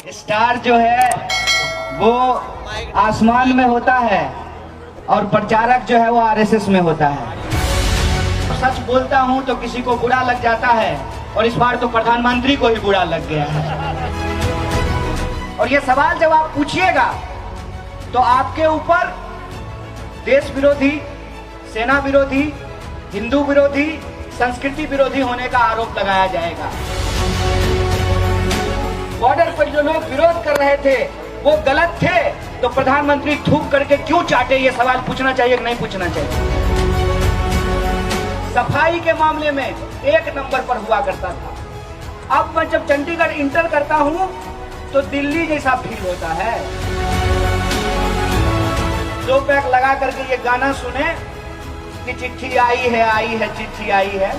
Star जो है वो आसमान में होता है और प्रचारक जो है वो आरएसएस में होता है। सच बोलता हूं तो किसी को बुरा लग जाता है और इस बार तो प्रधानमंत्री को ही बुरा लग गया है। और ये सवाल जब आप पूछिएगा तो आपके ऊपर देश विरोधी, सेना विरोधी, हिंदू विरोधी, संस्कृति विरोधी होने का आरोप लगाया जाएगा। बॉर्डर पर जो लोग विरोध कर रहे थे वो गलत थे तो प्रधानमंत्री थूक करके क्यों चाटे, ये सवाल पूछना चाहिए कि नहीं पूछना चाहिए। सफाई के मामले में एक नंबर पर हुआ करता था। अब मैं जब चंडीगढ़ इंटर करता हूं तो दिल्ली जैसा फील होता है। 2 पैक लगा करके ये गाना सुने कि चिट्ठी आई है चिट्ठी आई है।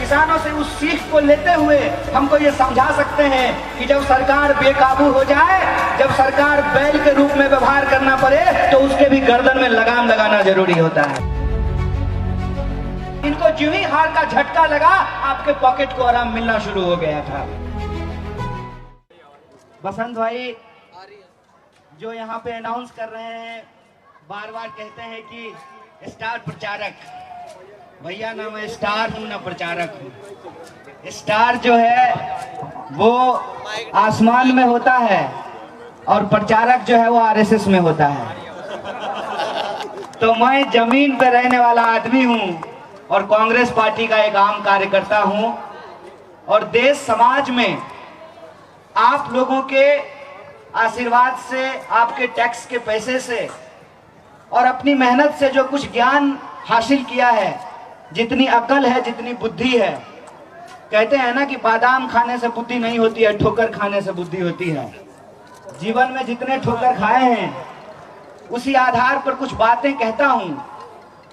किसानों से उस सीख को लेते हुए हमको ये समझा सकते हैं कि जब सरकार बेकाबू हो जाए, जब सरकार बैल के रूप में व्यवहार करना पड़े तो उसके भी गर्दन में लगाम लगाना जरूरी होता है। इनको ज्यों ही हार का झटका लगा आपके पॉकेट को आराम मिलना शुरू हो गया था। बसंत भाई जो यहाँ पे अनाउंस कर रहे हैं, बार बार कहते हैं कि स्टार प्रचारक, भैया ना मैं स्टार हूं ना प्रचारक हूं। स्टार जो है वो आसमान में होता है और प्रचारक जो है वो आरएसएस में होता है। तो मैं जमीन पे रहने वाला आदमी हूं और कांग्रेस पार्टी का एक आम कार्यकर्ता हूं और देश समाज में आप लोगों के आशीर्वाद से, आपके टैक्स के पैसे से और अपनी मेहनत से जो कुछ ज्ञान हासिल किया है, जितनी अकल है, जितनी बुद्धि है, कहते हैं ना कि बादाम खाने से बुद्धि नहीं होती है, ठोकर खाने से बुद्धि होती है। जीवन में जितने ठोकर खाए हैं उसी आधार पर कुछ बातें कहता हूं।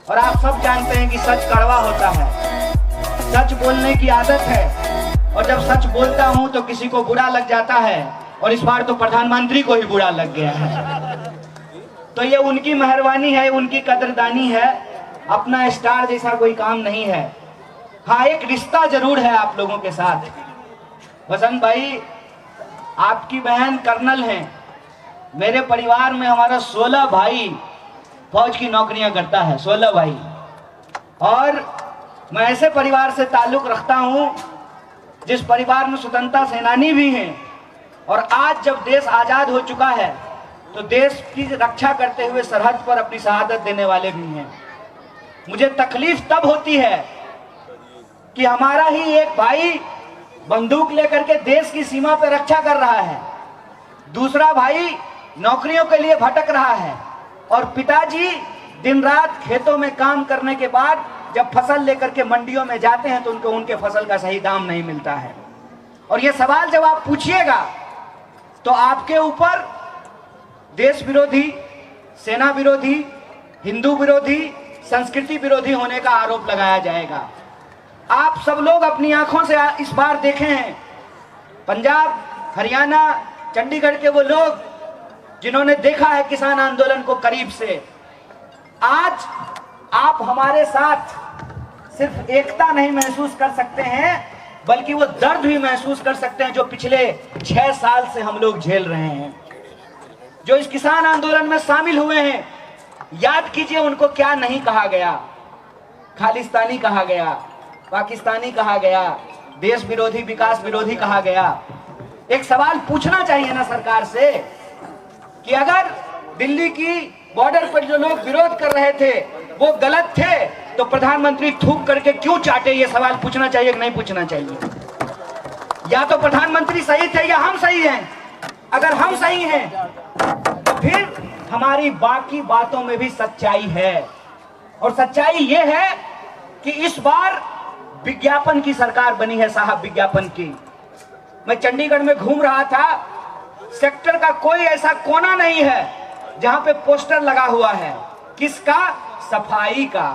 और आप सब जानते हैं कि सच कड़वा होता है, सच बोलने की आदत है और जब सच बोलता हूं तो किसी को बुरा लग जाता है और इस बार तो प्रधानमंत्री को ही बुरा लग गया है। तो ये उनकी मेहरबानी है, उनकी कदरदानी है। अपना स्टार जैसा कोई काम नहीं है। हाँ, एक रिश्ता जरूर है आप लोगों के साथ। बसंत भाई, आपकी बहन कर्नल है। मेरे परिवार में हमारा 16 भाई फौज की नौकरियां करता है, 16 भाई। और मैं ऐसे परिवार से ताल्लुक रखता हूं जिस परिवार में स्वतंत्रता सेनानी भी हैं और आज जब देश आजाद हो चुका है तो देश की रक्षा करते हुए सरहद पर अपनी शहादत देने वाले भी हैं। मुझे तकलीफ तब होती है कि हमारा ही एक भाई बंदूक लेकर के देश की सीमा पर रक्षा कर रहा है, दूसरा भाई नौकरियों के लिए भटक रहा है और पिताजी दिन रात खेतों में काम करने के बाद जब फसल लेकर के मंडियों में जाते हैं तो उनको उनके फसल का सही दाम नहीं मिलता है। और ये सवाल जब आप पूछिएगा तो आपके ऊपर देश विरोधी, सेना विरोधी, हिंदू विरोधी, संस्कृति विरोधी होने का आरोप लगाया जाएगा। आप सब लोग अपनी आंखों से इस बार देखे हैं, पंजाब, हरियाणा, चंडीगढ़ के वो लोग जिन्होंने देखा है किसान आंदोलन को करीब से। आज आप हमारे साथ सिर्फ एकता नहीं महसूस कर सकते हैं बल्कि वो दर्द भी महसूस कर सकते हैं जो पिछले 6 साल से हम लोग झेल रहे हैं। जो इस किसान आंदोलन में शामिल हुए हैं, याद कीजिए उनको क्या नहीं कहा गया। खालिस्तानी कहा गया, पाकिस्तानी कहा गया, देश विरोधी, विकास विरोधी कहा गया। एक सवाल पूछना चाहिए ना सरकार से कि अगर दिल्ली की बॉर्डर पर जो लोग विरोध कर रहे थे वो गलत थे तो प्रधानमंत्री थूक करके क्यों चाटे, ये सवाल पूछना चाहिए कि नहीं पूछना चाहिए। या तो प्रधानमंत्री सही थे या हम सही हैं। अगर हम सही हैं तो फिर हमारी बाकी बातों में भी सच्चाई है और सच्चाई ये है कि इस बार विज्ञापन की सरकार बनी है साहब, विज्ञापन की। मैं चंडीगढ़ में घूम रहा था, सेक्टर का कोई ऐसा कोना नहीं है जहां पे पोस्टर लगा हुआ है। किसका? सफाई का।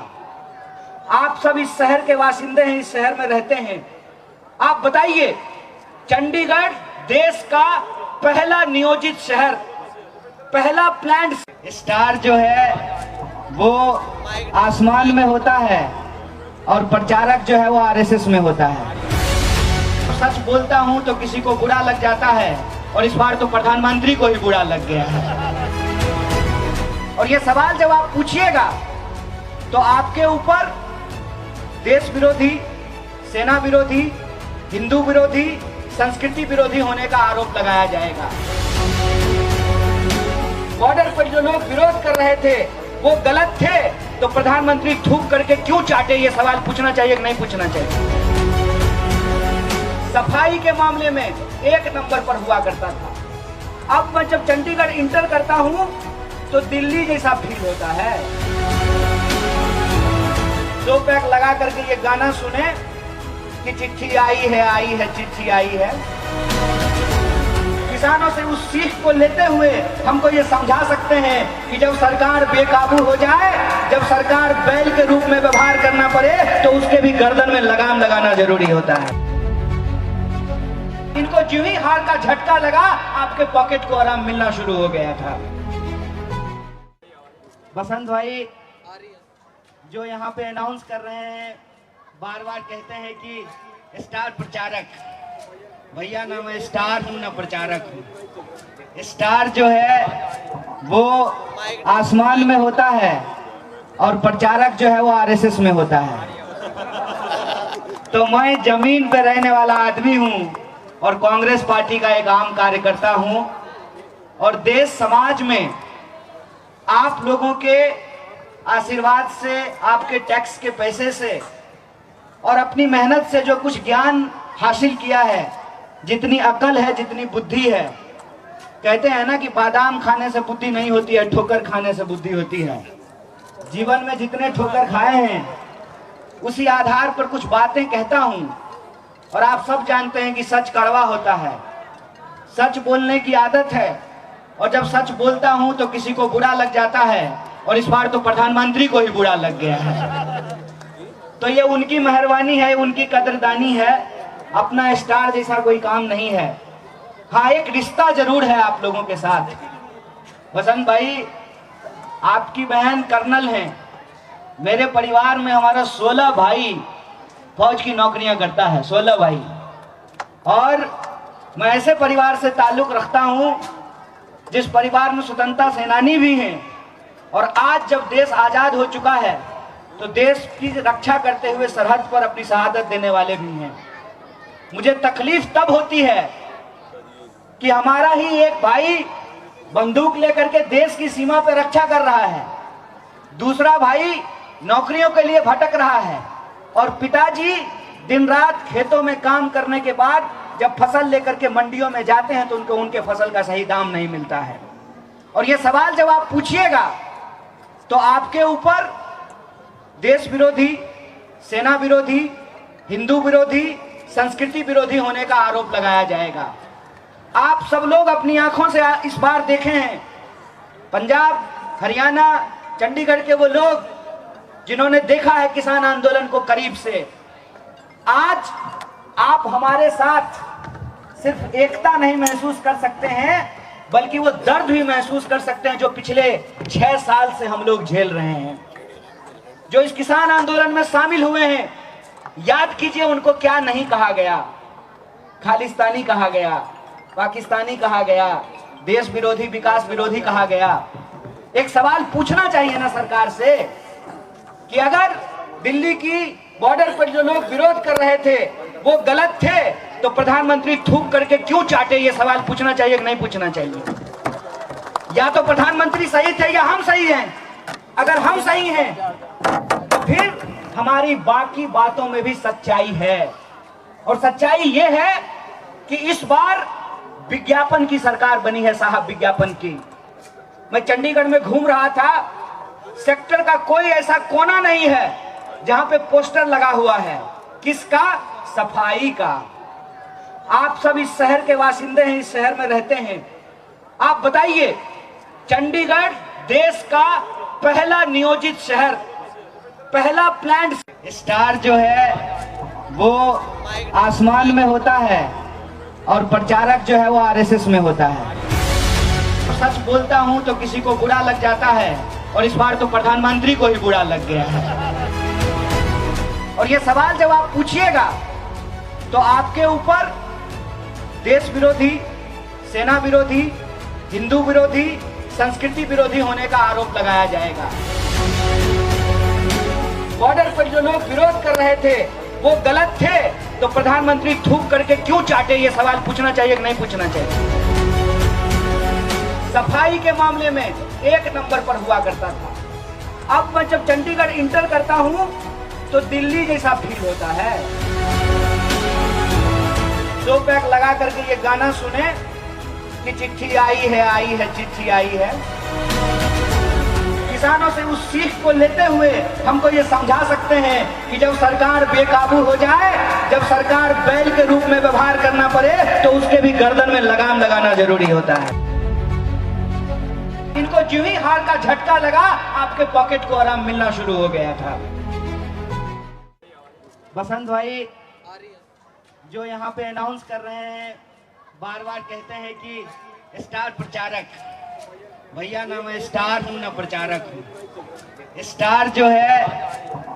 आप सब इस शहर के वासिंदे हैं, इस शहर में रहते हैं। आप बताइए, चंडीगढ़ देश का पहला नियोजित शहर, पहला प्लांट। स्टार जो है वो आसमान में होता है और प्रचारक जो है वो आरएसएस में होता है। सच बोलता हूं तो किसी को बुरा लग जाता है, और इस बार तो प्रधानमंत्री को ही बुरा लग गया है। और ये सवाल जब आप पूछिएगा तो आपके ऊपर देश विरोधी, सेना विरोधी, हिंदू विरोधी, संस्कृति विरोधी होने का आरोप लगाया जाएगा। बॉर्डर पर जो लोग विरोध कर रहे थे वो गलत थे, तो प्रधानमंत्री थूक करके क्यों चाटे, ये सवाल पूछना चाहिए कि नहीं पूछना चाहिए। सफाई के मामले में एक नंबर पर हुआ करता था। अब मैं जब चंडीगढ़ इंटर करता हूं तो दिल्ली जैसा फील होता है। 2 पैक लगा करके ये गाना सुने कि चिट्ठी आई है चिट्ठी आई है। किसानों से उस सीख को लेते हुए हमको ये समझा सकते हैं कि जब सरकार बेकाबू हो जाए, जब सरकार बैल के रूप में व्यवहार करना पड़े, तो उसके भी गर्दन में लगाम लगाना जरूरी होता है। इनको जो ही हार का झटका लगा, आपके पॉकेट को आराम मिलना शुरू हो गया था। बसंत भाई जो यहाँ पे अनाउंस कर रहे हैं, बार बार कहते हैं कि स्टार प्रचारक, भैया ना मैं स्टार हूं ना प्रचारक हूं। स्टार जो है वो आसमान में होता है और प्रचारक जो है वो आरएसएस में होता है। तो मैं जमीन पे रहने वाला आदमी हूं और कांग्रेस पार्टी का एक आम कार्यकर्ता हूं, और देश समाज में आप लोगों के आशीर्वाद से, आपके टैक्स के पैसे से और अपनी मेहनत से जो कुछ ज्ञान हासिल किया है, जितनी अकल है, जितनी बुद्धि है, कहते हैं ना कि बादाम खाने से बुद्धि नहीं होती है, ठोकर खाने से बुद्धि होती है। जीवन में जितने ठोकर खाए हैं उसी आधार पर कुछ बातें कहता हूं, और आप सब जानते हैं कि सच कड़वा होता है, सच बोलने की आदत है, और जब सच बोलता हूं तो किसी को बुरा लग जाता है, और इस बार तो प्रधानमंत्री को ही बुरा लग गया है। तो ये उनकी मेहरबानी है, उनकी कदरदानी है, अपना स्टार जैसा कोई काम नहीं है। हाँ, एक रिश्ता जरूर है आप लोगों के साथ। बसंत भाई, आपकी बहन कर्नल है, मेरे परिवार में हमारा 16 भाई फौज की नौकरियां करता है, 16 भाई। और मैं ऐसे परिवार से ताल्लुक रखता हूं जिस परिवार में स्वतंत्रता सेनानी भी हैं, और आज जब देश आजाद हो चुका है तो देश की रक्षा करते हुए सरहद पर अपनी शहादत देने वाले भी हैं। मुझे तकलीफ तब होती है कि हमारा ही एक भाई बंदूक लेकर के देश की सीमा पर रक्षा कर रहा है, दूसरा भाई नौकरियों के लिए भटक रहा है, और पिताजी दिन रात खेतों में काम करने के बाद जब फसल लेकर के मंडियों में जाते हैं तो उनको उनके फसल का सही दाम नहीं मिलता है। और ये सवाल जब आप पूछिएगा तो आपके ऊपर देश विरोधी, सेना विरोधी, हिंदू विरोधी, संस्कृति विरोधी होने का आरोप लगाया जाएगा। आप सब लोग अपनी आंखों से इस बार देखे हैं, पंजाब, हरियाणा, चंडीगढ़ के वो लोग जिन्होंने देखा है किसान आंदोलन को करीब से, आज आप हमारे साथ सिर्फ एकता नहीं महसूस कर सकते हैं, बल्कि वो दर्द भी महसूस कर सकते हैं जो पिछले 6 साल से हम लोग झेल रहे हैं। जो इस किसान आंदोलन में शामिल हुए हैं, याद कीजिए उनको क्या नहीं कहा गया। खालिस्तानी कहा गया, पाकिस्तानी कहा गया, देश विरोधी, विकास विरोधी कहा गया। एक सवाल पूछना चाहिए ना सरकार से कि अगर दिल्ली की बॉर्डर पर जो लोग विरोध कर रहे थे वो गलत थे, तो प्रधानमंत्री थूक करके क्यों चाटे, ये सवाल पूछना चाहिए कि नहीं पूछना चाहिए। या तो प्रधानमंत्री सही थे या हम सही हैं। अगर हम सही हैं तो फिर हमारी बाकी बातों में भी सच्चाई है, और सच्चाई ये है कि इस बार विज्ञापन की सरकार बनी है साहब, विज्ञापन की। मैं चंडीगढ़ में घूम रहा था, सेक्टर का कोई ऐसा कोना नहीं है जहां पे पोस्टर लगा हुआ है। किसका? सफाई का। आप सब इस शहर के वासिंदे हैं, इस शहर में रहते हैं, आप बताइए, चंडीगढ़ देश का पहला नियोजित शहर, पहला प्लांट। स्टार जो है वो आसमान में होता है और प्रचारक जो है वो आरएसएस में होता है। सच बोलता हूं तो किसी को बुरा लग जाता है, और इस बार तो प्रधानमंत्री को ही बुरा लग गया है। और ये सवाल जब आप पूछिएगा तो आपके ऊपर देश विरोधी, सेना विरोधी, हिंदू विरोधी, संस्कृति विरोधी होने का आरोप लगाया जाएगा। बॉर्डर पर जो लोग विरोध कर रहे थे वो गलत थे, तो प्रधानमंत्री थूक करके क्यों चाटे, ये सवाल पूछना चाहिए कि नहीं पूछना चाहिए। सफाई के मामले में एक नंबर पर हुआ करता था। अब मैं जब चंडीगढ़ इंटर करता हूं तो दिल्ली जैसा फील होता है। 2 पैक लगा करके ये गाना सुने कि चिट्ठी आई है चिट्ठी आई है। किसानों से उस सीख को लेते हुए हमको ये समझा सकते हैं कि जब सरकार बेकाबू हो जाए, जब सरकार बैल के रूप में व्यवहार करना पड़े, तो उसके भी गर्दन में लगाम लगाना जरूरी होता है। इनको जो ही हार का झटका लगा, आपके पॉकेट को आराम मिलना शुरू हो गया था। बसंत भाई जो यहाँ पे अनाउंस कर रहे हैं, बार बार कहते हैं कि स्टार प्रचारक, भैया ना मैं स्टार हूं ना प्रचारक हूं। स्टार जो है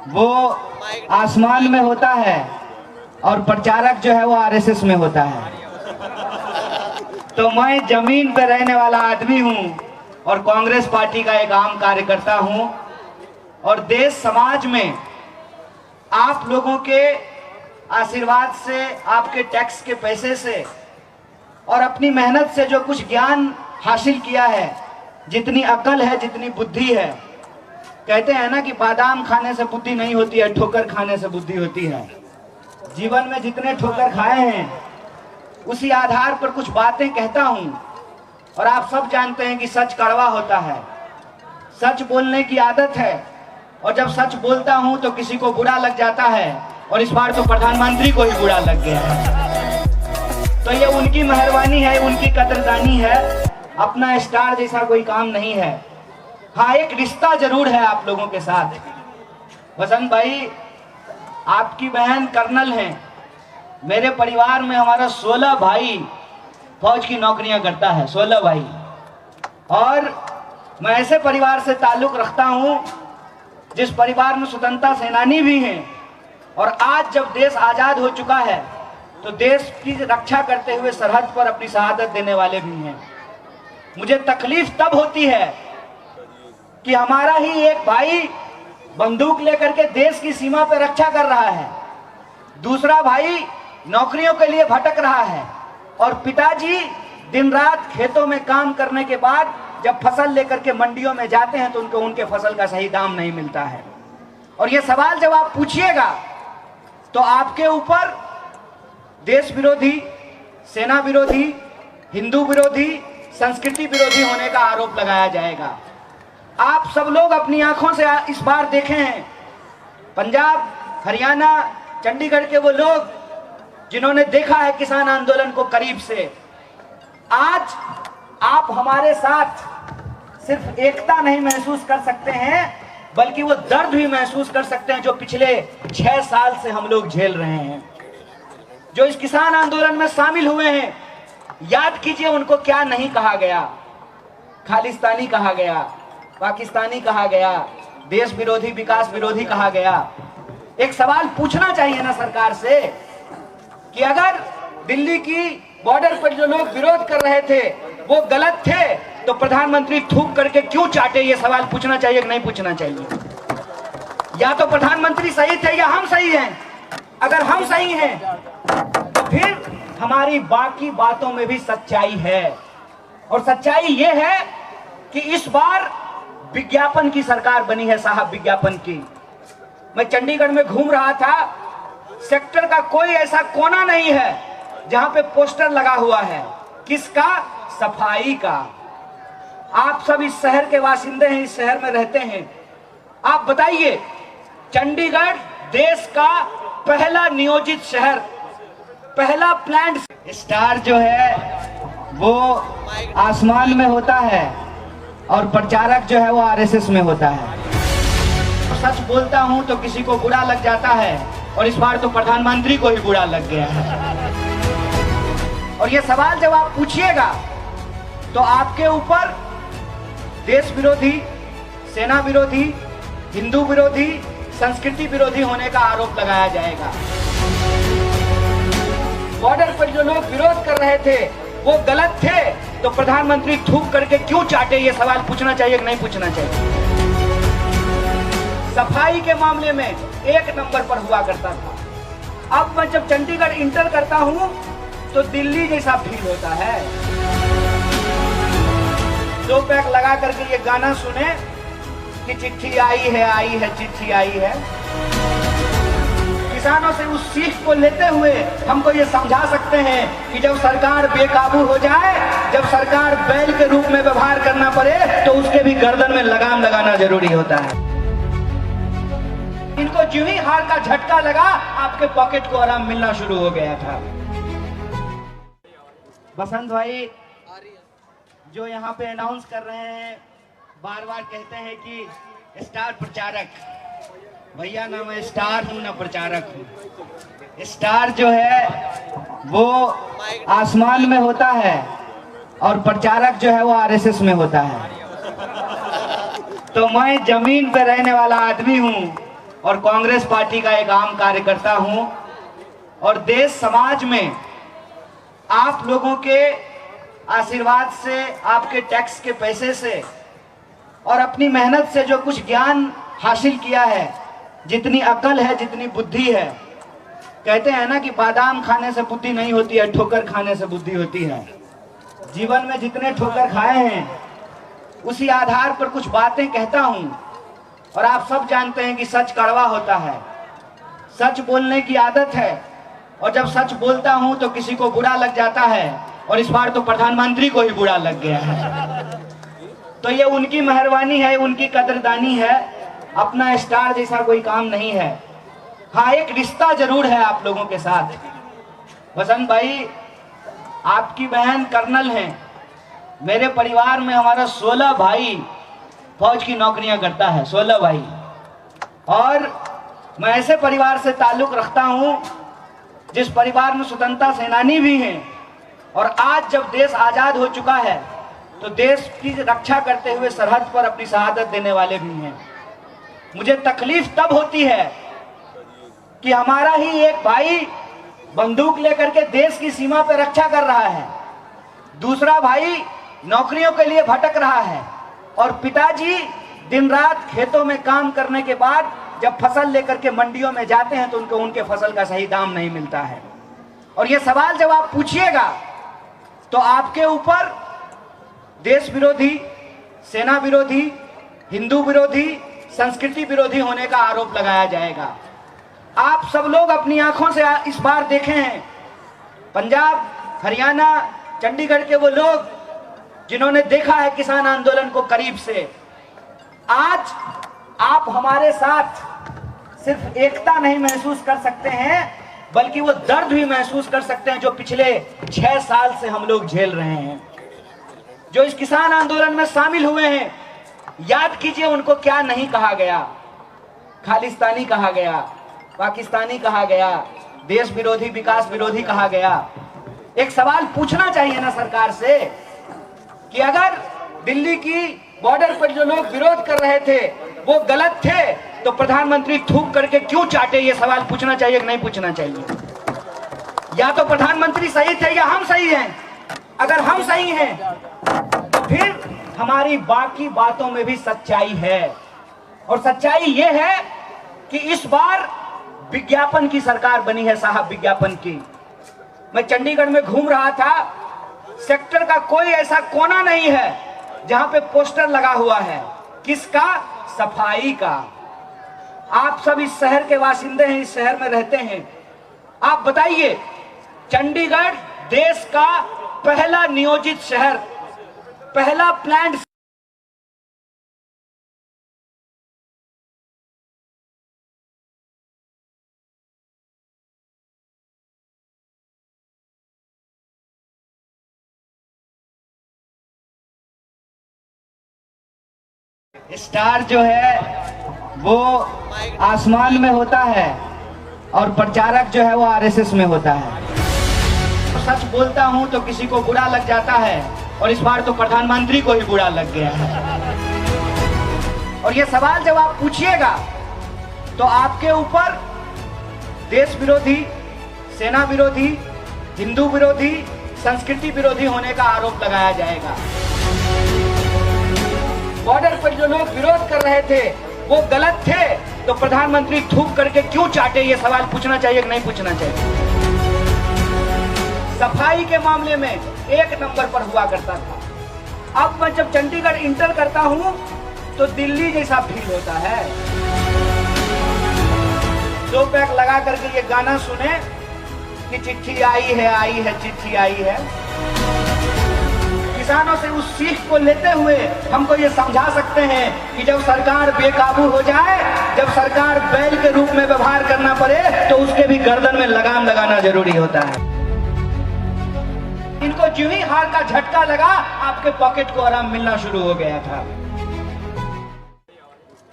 वो आसमान में होता है और प्रचारक जो है वो आरएसएस में होता है। तो मैं जमीन पे रहने वाला आदमी हूं और कांग्रेस पार्टी का एक आम कार्यकर्ता हूं, और देश समाज में आप लोगों के आशीर्वाद से, आपके टैक्स के पैसे से और अपनी मेहनत से जो कुछ ज्ञान हासिल किया है, जितनी अकल है, जितनी बुद्धि है, कहते हैं ना कि बादाम खाने से बुद्धि नहीं होती है, ठोकर खाने से बुद्धि होती है। जीवन में जितने ठोकर खाए हैं उसी आधार पर कुछ बातें कहता हूं, और आप सब जानते हैं कि सच कड़वा होता है, सच बोलने की आदत है, और जब सच बोलता हूं तो किसी को बुरा लग जाता है, और इस बार तो प्रधानमंत्री को ही बुरा लग गया है। तो ये उनकी मेहरबानी है, उनकी कदरदानी है, अपना स्टार जैसा कोई काम नहीं है। हाँ, एक रिश्ता जरूर है आप लोगों के साथ। बसंत भाई, आपकी बहन कर्नल है, मेरे परिवार में हमारा 16 भाई फौज की नौकरियां करता है, 16 भाई, और मैं ऐसे परिवार से ताल्लुक रखता हूं जिस परिवार में स्वतंत्रता सेनानी भी हैं, और आज जब देश आजाद हो चुका है तो देश की रक्षा करते हुए सरहद पर अपनी शहादत देने वाले भी हैं। मुझे तकलीफ तब होती है कि हमारा ही एक भाई बंदूक लेकर के देश की सीमा पर रक्षा कर रहा है, दूसरा भाई नौकरियों के लिए भटक रहा है, और पिताजी दिन रात खेतों में काम करने के बाद जब फसल लेकर के मंडियों में जाते हैं तो उनको उनके फसल का सही दाम नहीं मिलता है। और ये सवाल जब आप पूछिएगा तो आपके ऊपर देश विरोधी, सेना विरोधी, हिंदू विरोधी, संस्कृति विरोधी होने का आरोप लगाया जाएगा। आप सब लोग अपनी आंखों से इस बार देखे हैं, पंजाब, हरियाणा, चंडीगढ़ के वो लोग जिन्होंने देखा है किसान आंदोलन को करीब से, आज आप हमारे साथ सिर्फ एकता नहीं महसूस कर सकते हैं, बल्कि वो दर्द भी महसूस कर सकते हैं जो पिछले 6 साल से हम लोग झेल रहे हैं। जो इस किसान आंदोलन में शामिल हुए हैं, याद कीजिए उनको क्या नहीं कहा गया। खालिस्तानी कहा गया, पाकिस्तानी कहा गया, देश विरोधी, विकास विरोधी कहा गया। एक सवाल पूछना चाहिए ना सरकार से कि अगर दिल्ली की बॉर्डर पर जो लोग विरोध कर रहे थे वो गलत थे, तो प्रधानमंत्री थूक करके क्यों चाटे, ये सवाल पूछना चाहिए कि नहीं पूछना चाहिए। या तो प्रधानमंत्री सही थे या हम सही हैं। अगर हम सही हैं तो फिर हमारी बाकी बातों में भी सच्चाई है, और सच्चाई ये है कि इस बार विज्ञापन की सरकार बनी है साहब, विज्ञापन की। मैं चंडीगढ़ में घूम रहा था, सेक्टर का कोई ऐसा कोना नहीं है जहां पे पोस्टर लगा हुआ है। किसका? सफाई का। आप सब इस शहर के वासिंदे हैं, इस शहर में रहते हैं, आप बताइए, चंडीगढ़ देश का पहला नियोजित शहर, पहला प्लांट। स्टार जो है वो आसमान में होता है और प्रचारक जो है वो आरएसएस में होता है। सच बोलता हूं तो किसी को बुरा लग जाता है, और इस बार तो प्रधानमंत्री को ही बुरा लग गया है। और ये सवाल जब आप पूछिएगा तो आपके ऊपर देश विरोधी, सेना विरोधी, हिंदू विरोधी, संस्कृति विरोधी होने का आरोप लगाया जाएगा। बॉर्डर पर जो लोग विरोध कर रहे थे वो गलत थे, तो प्रधानमंत्री थूक करके क्यों चाटे, ये सवाल पूछना चाहिए कि नहीं पूछना चाहिए। सफाई के मामले में एक नंबर पर हुआ करता था। अब मैं जब चंडीगढ़ इंटर करता हूं तो दिल्ली जैसा फील होता है। 2 पैक लगा करके ये गाना सुने कि चिट्ठी आई है चिट्ठी आई है। किसानों से उस सीख को लेते हुए हमको ये समझा सकते हैं कि जब सरकार बेकाबू हो जाए, जब सरकार बैल के रूप में व्यवहार करना पड़े, तो उसके भी गर्दन में लगाम लगाना जरूरी होता है। इनको जो ही हार का झटका लगा, आपके पॉकेट को आराम मिलना शुरू हो गया था। बसंत भाई जो यहाँ पे अनाउंस कर रहे हैं, बार बार कहते हैं कि स्टार प्रचारक, भैया ना मैं स्टार हूँ ना प्रचारक हूँ। स्टार जो है वो आसमान में होता है और प्रचारक जो है वो आरएसएस में होता है। तो मैं जमीन पे रहने वाला आदमी हूँ और कांग्रेस पार्टी का एक आम कार्यकर्ता हूँ, और देश समाज में आप लोगों के आशीर्वाद से, आपके टैक्स के पैसे से और अपनी मेहनत से जो कुछ ज्ञान हासिल किया है, जितनी अकल है, जितनी बुद्धि है, कहते हैं ना कि बादाम खाने से बुद्धि नहीं होती है, ठोकर खाने से बुद्धि होती है। जीवन में जितने ठोकर खाए हैं उसी आधार पर कुछ बातें कहता हूं। और आप सब जानते हैं कि सच कड़वा होता है, सच बोलने की आदत है, और जब सच बोलता हूं तो किसी को बुरा लग जाता है, और इस बार तो प्रधानमंत्री को ही बुरा लग गया है। तो ये उनकी मेहरबानी है, उनकी कदरदानी है, अपना स्टार जैसा कोई काम नहीं है। हाँ, एक रिश्ता जरूर है आप लोगों के साथ। बसंत भाई, आपकी बहन कर्नल हैं, मेरे परिवार में हमारा 16 भाई फौज की नौकरियां करता है, 16 भाई। और मैं ऐसे परिवार से ताल्लुक रखता हूं जिस परिवार में स्वतंत्रता सेनानी भी हैं, और आज जब देश आजाद हो चुका है तो देश की रक्षा करते हुए सरहद पर अपनी शहादत देने वाले भी हैं। मुझे तकलीफ तब होती है कि हमारा ही एक भाई बंदूक लेकर के देश की सीमा पर रक्षा कर रहा है, दूसरा भाई नौकरियों के लिए भटक रहा है, और पिताजी दिन रात खेतों में काम करने के बाद जब फसल लेकर के मंडियों में जाते हैं तो उनको उनके फसल का सही दाम नहीं मिलता है। और ये सवाल जब आप पूछिएगा तो आपके ऊपर देश विरोधी, सेना विरोधी, हिंदू विरोधी, संस्कृति विरोधी होने का आरोप लगाया जाएगा। आप सब लोग अपनी आंखों से इस बार देखे हैं, पंजाब, हरियाणा, चंडीगढ़ के वो लोग जिन्होंने देखा है किसान आंदोलन को करीब से, आज आप हमारे साथ सिर्फ एकता नहीं महसूस कर सकते हैं, बल्कि वो दर्द भी महसूस कर सकते हैं जो पिछले 6 साल से हम लोग झेल रहे हैं। जो इस किसान आंदोलन में शामिल हुए हैं, याद कीजिए उनको क्या नहीं कहा गया। खालिस्तानी कहा गया, पाकिस्तानी कहा गया, देश विरोधी, विकास विरोधी कहा गया। एक सवाल पूछना चाहिए ना सरकार से कि अगर दिल्ली की बॉर्डर पर जो लोग विरोध कर रहे थे वो गलत थे, तो प्रधानमंत्री थूक करके क्यों चाटे, ये सवाल पूछना चाहिए कि नहीं पूछना चाहिए। या तो प्रधानमंत्री सही थे या हम सही हैं। अगर हम सही हैं तो फिर हमारी बाकी बातों में भी सच्चाई है, और सच्चाई ये है कि इस बार विज्ञापन की सरकार बनी है साहब, विज्ञापन की। मैं चंडीगढ़ में घूम रहा था, सेक्टर का कोई ऐसा कोना नहीं है जहां पे पोस्टर लगा हुआ है। किसका? सफाई का। आप सब इस शहर के वासिंदे हैं, इस शहर में रहते हैं, आप बताइए, चंडीगढ़ देश का पहला नियोजित शहर, पहला प्लांट स्टार जो है वो आसमान में होता है और प्रचारक जो है वो आरएसएस में होता है। तो सच बोलता हूं तो किसी को बुरा लग जाता है, और इस बार तो प्रधानमंत्री को ही बुरा लग गया है। और ये सवाल जब आप पूछिएगा तो आपके ऊपर देश विरोधी, सेना विरोधी, हिंदू विरोधी, संस्कृति विरोधी होने का आरोप लगाया जाएगा। बॉर्डर पर जो लोग विरोध कर रहे थे वो गलत थे, तो प्रधानमंत्री थूक करके क्यों चाटे, ये सवाल पूछना चाहिए कि नहीं पूछना चाहिए। सफाई के मामले में एक नंबर पर हुआ करता था। अब मैं जब चंडीगढ़ इंटर करता हूं तो दिल्ली जैसा फील होता है। 2 पैक लगा करके ये गाना सुने कि चिट्ठी आई है चिट्ठी आई है। किसानों से उस सीख को लेते हुए हमको ये समझा सकते हैं कि जब सरकार बेकाबू हो जाए, जब सरकार बैल के रूप में व्यवहार करना पड़े, तो उसके भी गर्दन में लगाम लगाना जरूरी होता है। इनको जो ही हार का झटका लगा, आपके पॉकेट को आराम मिलना शुरू हो गया था।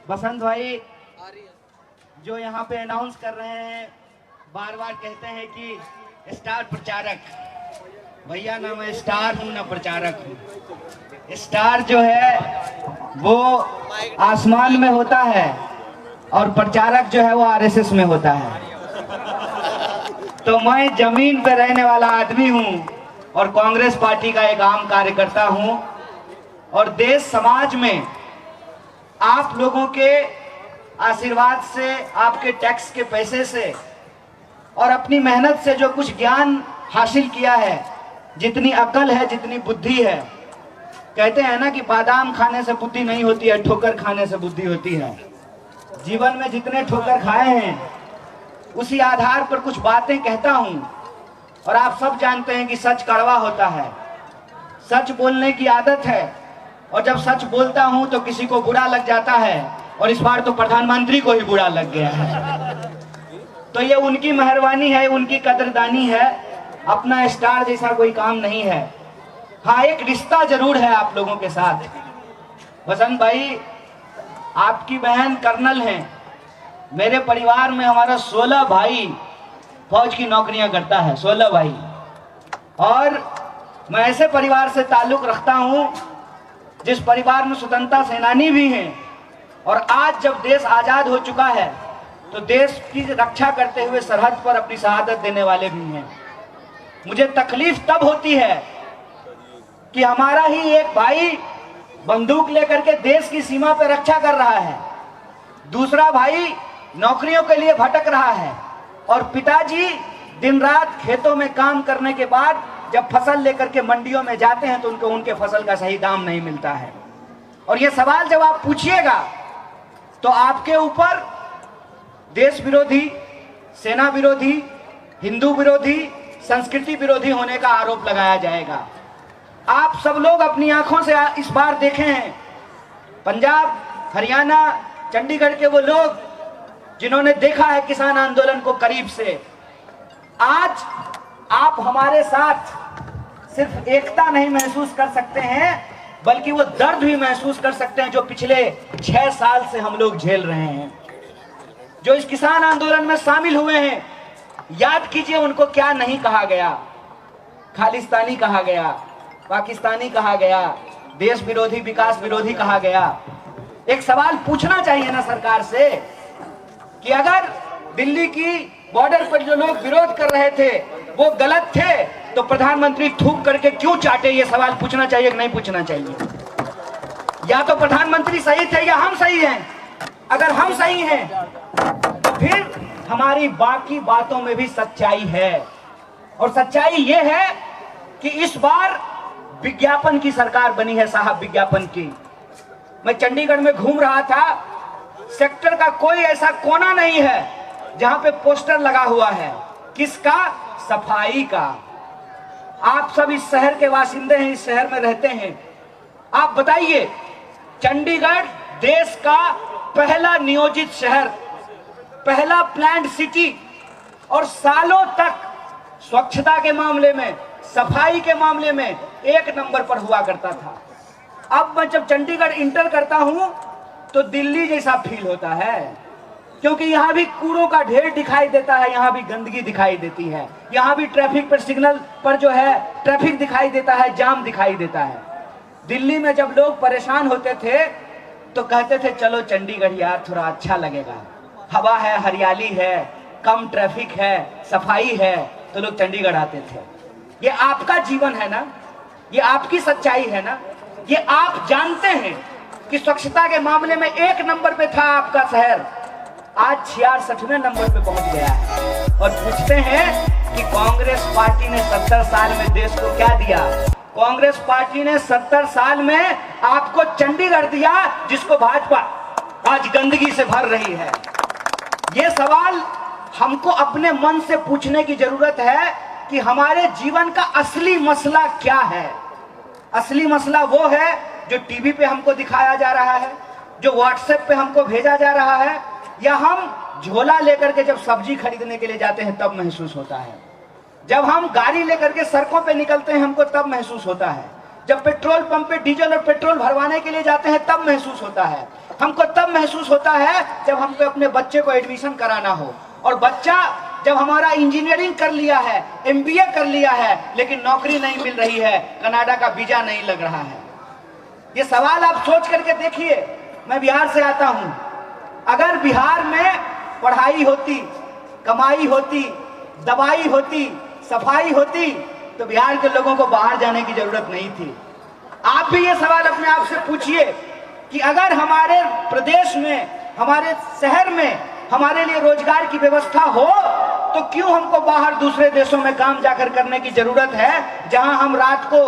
बसंत भाई जो यहाँ पे अनाउंस कर रहे हैं, बार बार कहते हैं कि स्टार प्रचारक, भैया ना मैं स्टार हूं ना प्रचारक हूं। स्टार जो है वो आसमान में होता है और प्रचारक जो है वो आरएसएस में होता है। तो मैं जमीन पे रहने वाला आदमी हूं और कांग्रेस पार्टी का एक आम कार्यकर्ता हूं, और देश समाज में आप लोगों के आशीर्वाद से, आपके टैक्स के पैसे से और अपनी मेहनत से जो कुछ ज्ञान हासिल किया है, जितनी अकल है, जितनी बुद्धि है, कहते हैं ना कि बादाम खाने से बुद्धि नहीं होती है, ठोकर खाने से बुद्धि होती है। जीवन में जितने ठोकर खाए हैं उसी आधार पर कुछ बातें कहता हूं, और आप सब जानते हैं कि सच कड़वा होता है। सच बोलने की आदत है, और जब सच बोलता हूं तो किसी को बुरा लग जाता है, और इस बार तो प्रधानमंत्री को ही बुरा लग गया है। तो ये उनकी मेहरबानी है, उनकी कदरदानी है। अपना स्टार जैसा कोई काम नहीं है। हाँ, एक रिश्ता जरूर है आप लोगों के साथ। बसंत भाई, आपकी बहन कर्नल हैं। मेरे परिवार में हमारा 16 भाई फौज की नौकरियां करता है, 16 भाई। और मैं ऐसे परिवार से ताल्लुक रखता हूं जिस परिवार में स्वतंत्रता सेनानी भी हैं, और आज जब देश आजाद हो चुका है तो देश की रक्षा करते हुए सरहद पर अपनी शहादत देने वाले भी हैं। मुझे तकलीफ तब होती है कि हमारा ही एक भाई बंदूक लेकर के देश की सीमा पर रक्षा कर रहा है, दूसरा भाई नौकरियों के लिए भटक रहा है, और पिताजी दिन रात खेतों में काम करने के बाद जब फसल लेकर के मंडियों में जाते हैं तो उनको उनके फसल का सही दाम नहीं मिलता है। और ये सवाल जब आप पूछिएगा तो आपके ऊपर देश विरोधी, सेना विरोधी, हिंदू विरोधी, संस्कृति विरोधी होने का आरोप लगाया जाएगा। आप सब लोग अपनी आंखों से इस बार देखे हैं, पंजाब, हरियाणा, चंडीगढ़ के वो लोग जिन्होंने देखा है किसान आंदोलन को करीब से। आज आप हमारे साथ सिर्फ एकता नहीं महसूस कर सकते हैं, बल्कि वो दर्द भी महसूस कर सकते हैं जो पिछले 6 साल से हम लोग झेल रहे हैं। जो इस किसान आंदोलन में शामिल हुए हैं, याद कीजिए उनको क्या नहीं कहा गया। खालिस्तानी कहा गया, पाकिस्तानी कहा गया, देश विरोधी, विकास विरोधी कहा गया। एक सवाल पूछना चाहिए ना सरकार से कि अगर दिल्ली की बॉर्डर पर जो लोग विरोध कर रहे थे वो गलत थे, तो प्रधानमंत्री थूक करके क्यों चाटे, ये सवाल पूछना चाहिए कि नहीं पूछना चाहिए। या तो प्रधानमंत्री सही थे या हम सही हैं। अगर हम सही हैं तो फिर हमारी बाकी बातों में भी सच्चाई है, और सच्चाई ये है कि इस बार विज्ञापन की सरकार बनी है साहब, विज्ञापन की। मैं चंडीगढ़ में घूम रहा था, सेक्टर का कोई ऐसा कोना नहीं है जहां पे पोस्टर लगा हुआ है। किसका? सफाई का। आप सब इस शहर के वासिंदे हैं, इस शहर में रहते हैं। आप बताइए, चंडीगढ़ देश का पहला नियोजित शहर, पहला प्लान्ड सिटी, और सालों तक स्वच्छता के मामले में, सफाई के मामले में एक नंबर पर हुआ करता था। अब मैं जब चंडीगढ़ इंटर करता हूं तो दिल्ली जैसा फील होता है, क्योंकि यहाँ भी कूड़ों का ढेर दिखाई देता है, यहाँ भी गंदगी दिखाई देती है, यहाँ भी ट्रैफिक पर, सिग्नल पर जो है ट्रैफिक दिखाई देता है, जाम दिखाई देता है। दिल्ली में जब लोग परेशान होते थे तो कहते थे चलो चंडीगढ़ यार, थोड़ा अच्छा लगेगा, हवा है, हरियाली है, कम ट्रैफिक है, सफाई है, तो लोग चंडीगढ़ आते थे। ये आपका जीवन है ना, ये आपकी सच्चाई है ना। ये आप जानते हैं कि स्वच्छता के मामले में 1 नंबर पे था आपका शहर, आज 66वें नंबर पे पहुंच गया है। और पूछते हैं कि कांग्रेस पार्टी ने 70 साल में देश को क्या दिया। कांग्रेस पार्टी ने 70 साल में आपको चंडीगढ़ दिया, जिसको भाजपा आज गंदगी से भर रही है। ये सवाल हमको अपने मन से पूछने की जरूरत है कि हमारे जीवन का असली मसला क्या है। असली मसला वो है जो टीवी पे हमको दिखाया जा रहा है, जो व्हाट्सएप पे हमको भेजा जा रहा है, या हम झोला लेकर के जब सब्जी खरीदने के लिए जाते हैं तब महसूस होता है। जब हम गाड़ी लेकर के सड़कों पे निकलते हैं हमको तब महसूस होता है। जब पेट्रोल पंप पे डीजल और पेट्रोल भरवाने के लिए जाते हैं तब महसूस होता है। हमको तब महसूस होता है जब हमको अपने बच्चे को एडमिशन कराना हो, और बच्चा जब हमारा इंजीनियरिंग कर लिया है, MBA कर लिया है, लेकिन नौकरी नहीं मिल रही है, कनाडा का वीजा नहीं लग रहा है। ये सवाल आप सोच करके देखिए। मैं बिहार से आता हूं। अगर बिहार में पढ़ाई होती, कमाई होती, दवाई होती, सफाई होती, तो बिहार के लोगों को बाहर जाने की जरूरत नहीं थी। आप भी ये सवाल अपने आप से पूछिए कि अगर हमारे प्रदेश में, हमारे शहर में हमारे लिए रोजगार की व्यवस्था हो, तो क्यों हमको बाहर दूसरे देशों में काम जाकर करने की जरूरत है, जहां हम रात को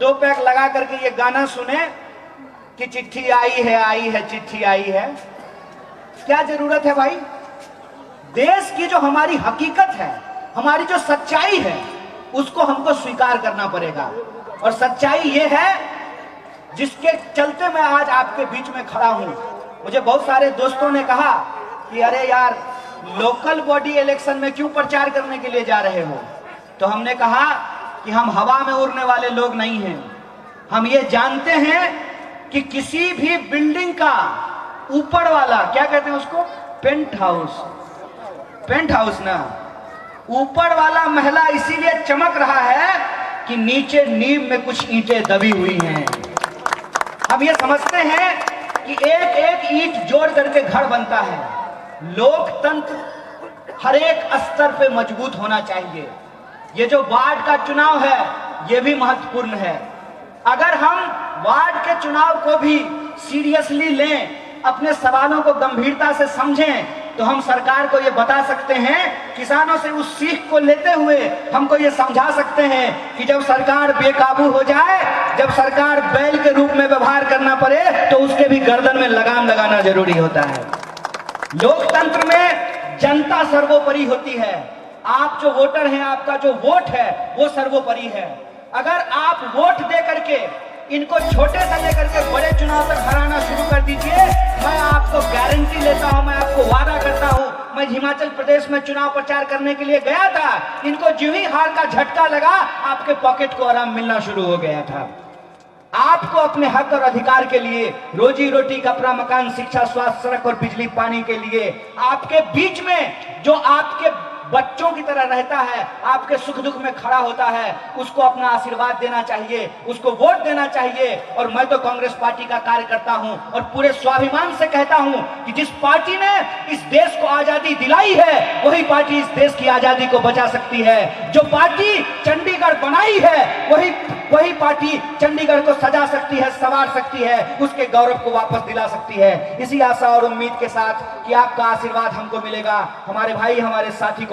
2 पैक लगा करके ये गाना सुने कि चिट्ठी आई है चिट्ठी आई है। क्या जरूरत है भाई? देश की जो हमारी हकीकत है, हमारी जो सच्चाई है, उसको हमको स्वीकार करना पड़ेगा। और सच्चाई ये है जिसके चलते मैं आज आपके बीच में खड़ा हूं। मुझे बहुत सारे दोस्तों ने कहा कि अरे यार, लोकल बॉडी इलेक्शन में क्यों प्रचार करने के लिए जा रहे हो? तो हमने कहा कि हम हवा में उड़ने वाले लोग नहीं हैं। हम ये जानते हैं कि किसी भी बिल्डिंग का ऊपर वाला, क्या कहते हैं उसको, पेंट हाउस ना, ऊपर वाला महला इसीलिए चमक रहा है कि नीचे नींव में कुछ ईंटें दबी हुई हैं। हम ये समझते हैं कि एक एक ईंट जोड़ करके घर बनता है। लोकतंत्र हर एक स्तर पे मजबूत होना चाहिए। ये जो वार्ड का चुनाव है, ये भी महत्वपूर्ण है। अगर हम वार्ड के चुनाव को भी सीरियसली लें, अपने सवालों को गंभीरता से समझें, तो हम सरकार को ये बता सकते हैं, किसानों से उस सीख को लेते हुए हमको ये समझा सकते हैं कि जब सरकार बेकाबू हो जाए, जब सरकार बैल के रूप में व्यवहार करना पड़े, तो उसके भी गर्दन में लगाम लगाना जरूरी होता है। लोकतंत्र में जनता सर्वोपरि होती है। आप जो वोटर हैं, आपका जो वोट है वो सर्वोपरि है। अगर आप वोट दे करके इनको छोटे से लेकर के बड़े चुनाव तक हराना शुरू कर दीजिए, मैं आपको गारंटी लेता हूं, मैं आपको वादा करता हूं। मैं हिमाचल प्रदेश में चुनाव प्रचार करने के लिए गया था, इनको जो ही हार का झटका लगा, आपके पॉकेट को आराम मिलना शुरू हो गया था। आपको अपने हक और अधिकार के लिए, रोजी रोटी, कपड़ा, मकान, शिक्षा, स्वास्थ्य, सड़क और बिजली, पानी के लिए आपके बीच में जो आपके बच्चों की तरह रहता है, आपके सुख दुख में खड़ा होता है, उसको अपना आशीर्वाद देना चाहिए, उसको वोट देना चाहिए। और मैं तो कांग्रेस पार्टी का कार्यकर्ता हूं और पूरे स्वाभिमान से कहता हूं कि जिस पार्टी ने इस देश को आजादी दिलाई है, वही पार्टी इस देश की आजादी को बचा सकती है। जो पार्टी चंडीगढ़ बनाई है, वही पार्टी चंडीगढ़ को सजा सकती है, संवार सकती है, उसके गौरव को वापस दिला सकती है। इसी आशा और उम्मीद के साथ कि आपका आशीर्वाद हमको मिलेगा, हमारे भाई, हमारे साथी को